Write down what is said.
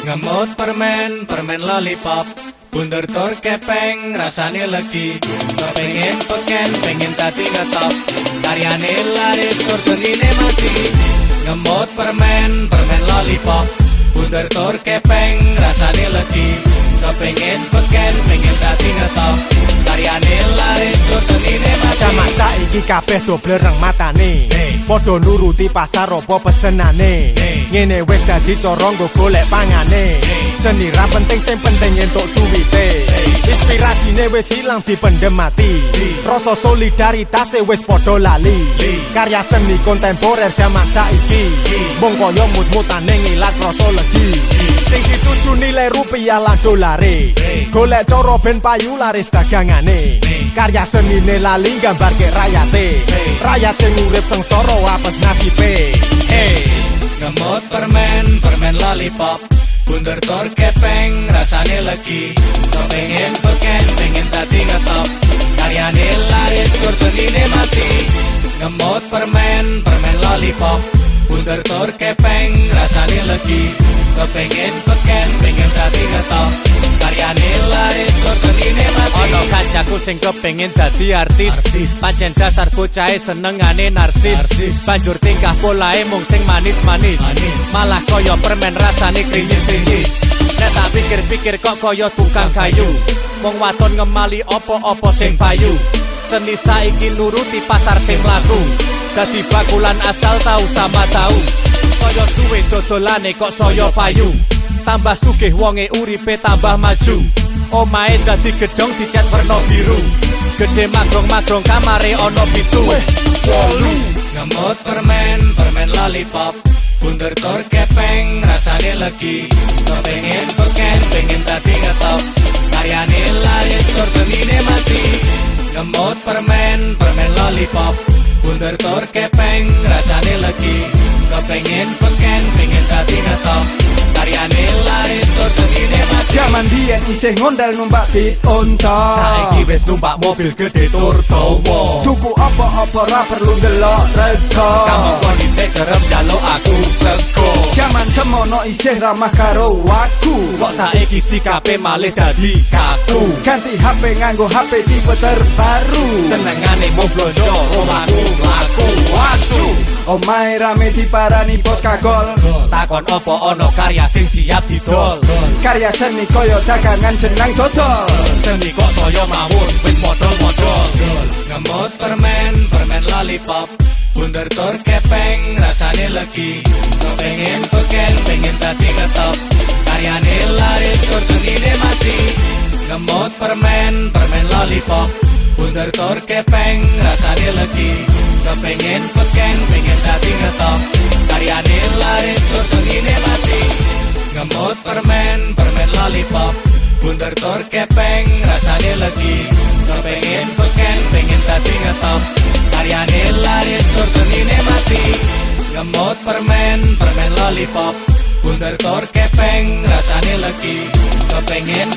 Ngemut permen lollipop, bunder tur kepeng rasane legi. Kepengin peken, pengen tadi ngetop, karyane laris tur senine mati. Ngemut permen lollipop, bunder tur kepeng rasane legi. Kepengin peken, pengen tadi ngetop, karyane laris tur senine mati. Jaman saiki kabeh do blereng matane, padha nuruti pasar apa pesenane. Ngene wis dadi cara nggo golek pangane. Seni ra penting, sing penting entuk duwite. Inspirasine wis ilang dipendem mati, rasa solidaritas wis padha lali. Karya seni kontemporer jaman saiki mung kaya mut-mutane ngilat rasa legi. Sing dituju nilai rupiah lan dolare, golek cara ben payu laris dagangane. Karya senine lali nggambarke rakyate, rakyat sing urip sengsara apes nasibe. Ngemut permen lollipop, bunder tur kepeng rasane legi. Kepengin peken, pengen tadi ngetop, karyane laris tur senine mati. Ngemut permen lollipop, bunder tur kepeng rasane legi. Kepengin peken, pengen tadi ngetop, karyane laris tur senine mati. Ono kancaku sing kepengin dadi artis, pancen dasar bocahe senengane narsis. Banjur tingkah polahe mung sing manis-manis, malah kaya permen rasane krinyis-krinyis. Nek tak pikir-pikir kok kaya tukang kayu, wong wadon ngemali opo-opo sing payu. Seni saiki nuruti pasar sing mlaku, dadi bakulan asal tau sama tau. Saya suwe dodolane kok saya payu, tambah sugih wonge uripe tambah maju. Omahe dadi gedhong dicat werna biru, gedhe magrong-magrong kamare ana 7. Ngemut permen lollipop, bunder tur kepeng rasane legi. Kepengin peken, pengen tadi ngetop, karyane laris tur senine mati. Ngemut permen lollipop, bunder tur kepeng rasane legi. Kepengin peken, pengen tadi ngetop, karyane laris tur senine mati. Jaman biyen isih ngondal numpak bit onta, Saiki wis numpak mobil gede tur dawa. tuku apa-apa ra perlu ndelok rega. Kamu kondisi kerep jaluk aku sego. Jaman semono isih ramah karo aku, Kok saiki sikape malih dadi kaku. ganti HP nganggo HP tipe terbaru. Senengane mau blonjo, omahku laku asu. Omahe rame diparani bos kagol, Takon opo ono karya sing siap didol. karya seni koyo dagangan jenang dodol. Seni kok saya mawur, wis modal-modal. Ngemut permen lollipop, bunder tur kepeng rasane legi. Kepengin peken, pengen tadi ngetop, karyane laris tur senine mati. Ngemut permen lollipop, bunder tur kepeng rasane legi. Kepengin peken, pengen tadi ngetop, karyane laris tur senine mati. Ngemut permen lollipop, bunder tur kepeng rasane legi. Kepengin peken, pengen tadi ngetop, karyane laris tur senine mati. Ngemut permen lollipop, bunder tur kepeng rasane legi. Kepengin